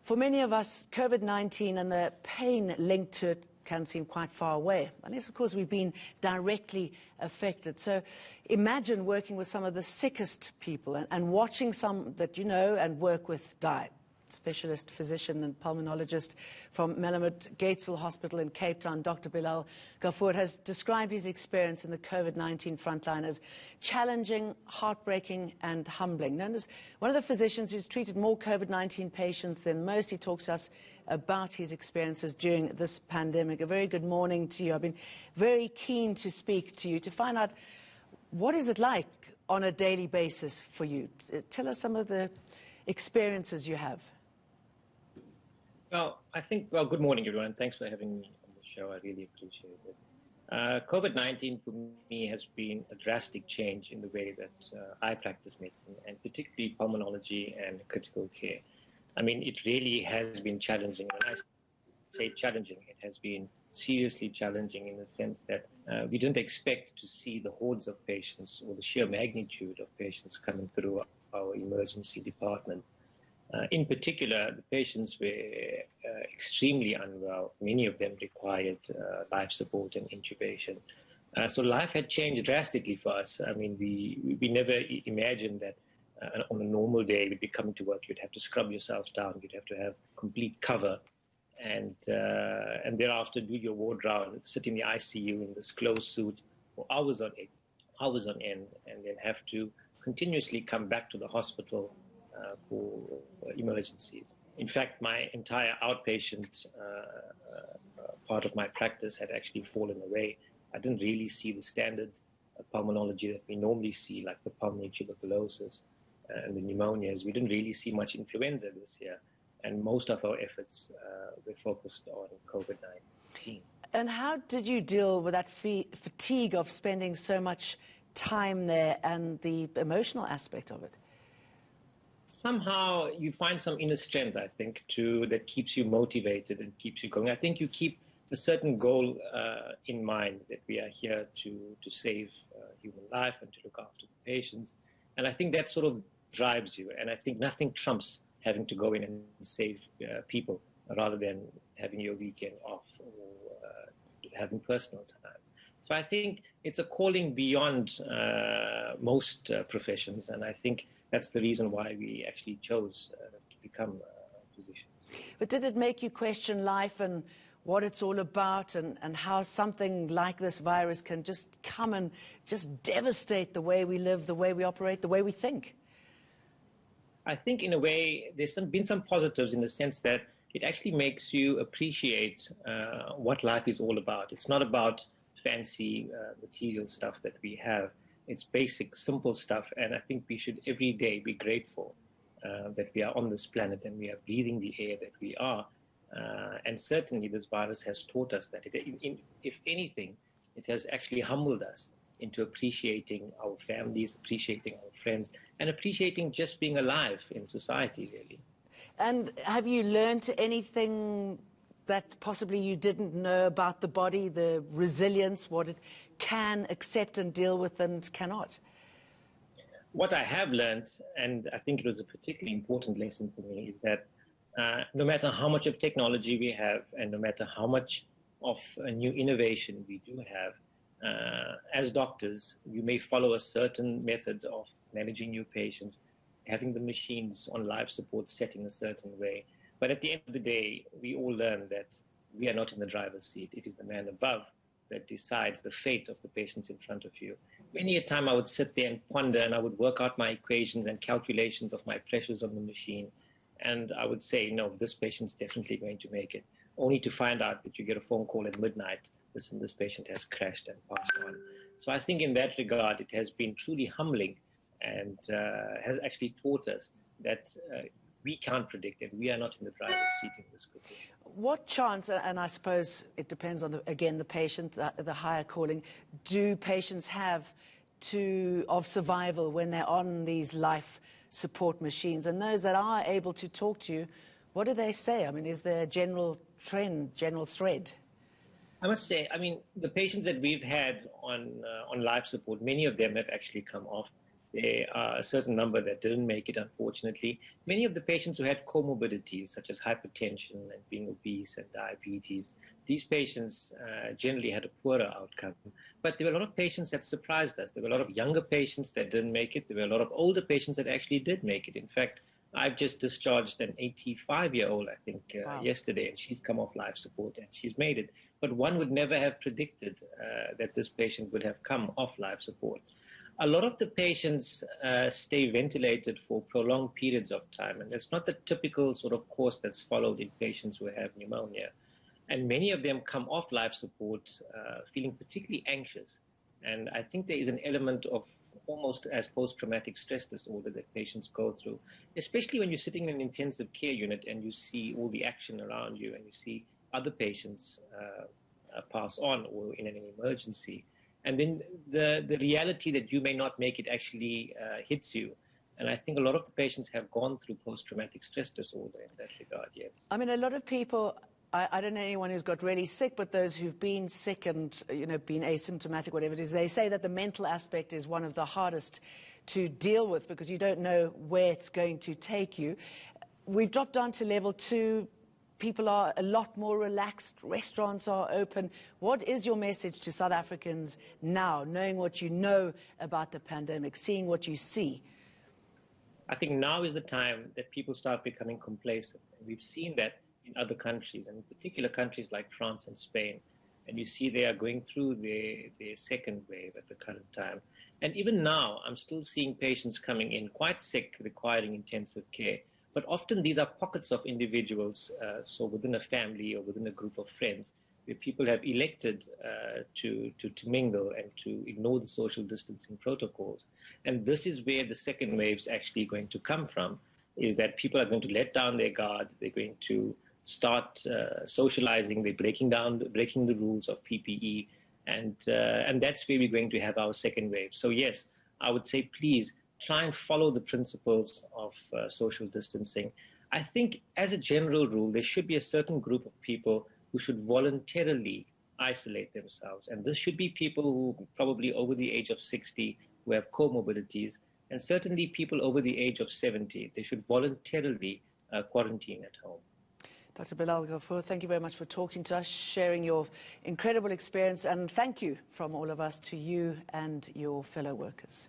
For many of us, COVID-19 and the pain linked to it can seem quite far away, unless, of course, we've been directly affected. So imagine working with some of the sickest people and watching some that you know and work with die. Specialist physician and pulmonologist from Melomed Gatesville Hospital in Cape Town, Dr. Bilal Gafoor, has described his experience in the COVID-19 frontline as challenging, heartbreaking and humbling. Known as one of the physicians who's treated more COVID-19 patients than most, he talks to us about his experiences during this pandemic. A very good morning to you. I've been very keen to speak to you to find out what is it like on a daily basis for you. Tell us some of the experiences you have. Well, good morning, everyone. Thanks for having me on the show. I really appreciate it. COVID-19 for me has been a drastic change in the way that I practice medicine, and particularly pulmonology and critical care. I mean, it really has been challenging. When I say challenging, it has been seriously challenging in the sense that we didn't expect to see the hordes of patients or the sheer magnitude of patients coming through our emergency department. In particular, the patients were extremely unwell. Many of them required life support and intubation. So life had changed drastically for us. I mean, we never imagined that on a normal day we'd be coming to work, you'd have to scrub yourself down, you'd have to have complete cover, and thereafter do your ward round, sit in the ICU in this closed suit for hours on end, and then have to continuously come back to the hospital for emergencies. In fact, my entire outpatient part of my practice had actually fallen away. I didn't really see the standard pulmonology that we normally see, like the pulmonary tuberculosis and the pneumonias. We didn't really see much influenza this year, and most of our efforts were focused on COVID-19. And how did you deal with that fatigue of spending so much time there and the emotional aspect of it? Somehow you find some inner strength, I think, that keeps you motivated and keeps you going. I think you keep a certain goal in mind, that we are here to save human life and to look after the patients. And I think that sort of drives you. And I think nothing trumps having to go in and save people rather than having your weekend off or having personal time. So I think it's a calling beyond most professions, and I think that's the reason why we actually chose to become physicians. But did it make you question life and what it's all about, and how something like this virus can just come and just devastate the way we live, the way we operate, the way we think? I think in a way there's been some positives in the sense that it actually makes you appreciate what life is all about. It's not about fancy material stuff that we have. It's basic, simple stuff, and I think we should every day be grateful that we are on this planet and we are breathing the air that we are. And certainly this virus has taught us that, if anything, it has actually humbled us into appreciating our families, appreciating our friends, and appreciating just being alive in society, really. And have you learned anything that possibly you didn't know about the body, the resilience, what it can accept and deal with and cannot? What I have learned, and I think it was a particularly important lesson for me, is that no matter how much of technology we have and no matter how much of a new innovation we do have, as doctors, you may follow a certain method of managing your patients, having the machines on life support set in a certain way. But at the end of the day, we all learn that we are not in the driver's seat. It is the man above that decides the fate of the patients in front of you. Many a time I would sit there and ponder, and I would work out my equations and calculations of my pressures on the machine. And I would say, no, this patient's definitely going to make it, only to find out that you get a phone call at midnight, listen, this patient has crashed and passed on. So I think in that regard, it has been truly humbling and has actually taught us that we can't predict it. We are not in the driver's seat in this condition. What chance, and I suppose it depends on, the patient, the higher calling, do patients have of survival when they're on these life support machines? And those that are able to talk to you, what do they say? I mean, is there a general trend, general thread? I must say, I mean, the patients that we've had on life support, many of them have actually come off There are a certain number that didn't make it, unfortunately. Many of the patients who had comorbidities, such as hypertension and being obese and diabetes, these patients generally had a poorer outcome. But there were a lot of patients that surprised us. There were a lot of younger patients that didn't make it. There were a lot of older patients that actually did make it. In fact, I've just discharged an 85-year-old, I think, Wow. yesterday, and she's come off life support and she's made it. But one would never have predicted that this patient would have come off life support. A lot of the patients stay ventilated for prolonged periods of time, and that's not the typical sort of course that's followed in patients who have pneumonia. And many of them come off life support feeling particularly anxious. And I think there is an element of almost as post-traumatic stress disorder that patients go through, especially when you're sitting in an intensive care unit and you see all the action around you and you see other patients pass on or in an emergency. And then the reality that you may not make it actually hits you. And I think a lot of the patients have gone through post-traumatic stress disorder in that regard, yes. I mean, a lot of people, I don't know anyone who's got really sick, but those who've been sick and, been asymptomatic, whatever it is, they say that the mental aspect is one of the hardest to deal with because you don't know where it's going to take you. We've dropped down to level 2. People are a lot more relaxed. Restaurants are open. What is your message to South Africans now, knowing what you know about the pandemic, seeing what you see? I think now is the time that people start becoming complacent. And we've seen that in other countries, and in particular countries like France and Spain. And you see they are going through their second wave at the current time. And even now, I'm still seeing patients coming in quite sick, requiring intensive care. But often these are pockets of individuals, so within a family or within a group of friends, where people have elected to mingle and to ignore the social distancing protocols. And this is where the second wave is actually going to come from, is that people are going to let down their guard. They're going to start socializing. They're breaking the rules of PPE. And that's where we're going to have our second wave. So yes, I would say please, try and follow the principles of social distancing. I think as a general rule, there should be a certain group of people who should voluntarily isolate themselves. And this should be people who probably over the age of 60 who have comorbidities, and certainly people over the age of 70. They should voluntarily quarantine at home. Dr. Bilal Gafoor, thank you very much for talking to us, sharing your incredible experience, and thank you from all of us to you and your fellow workers.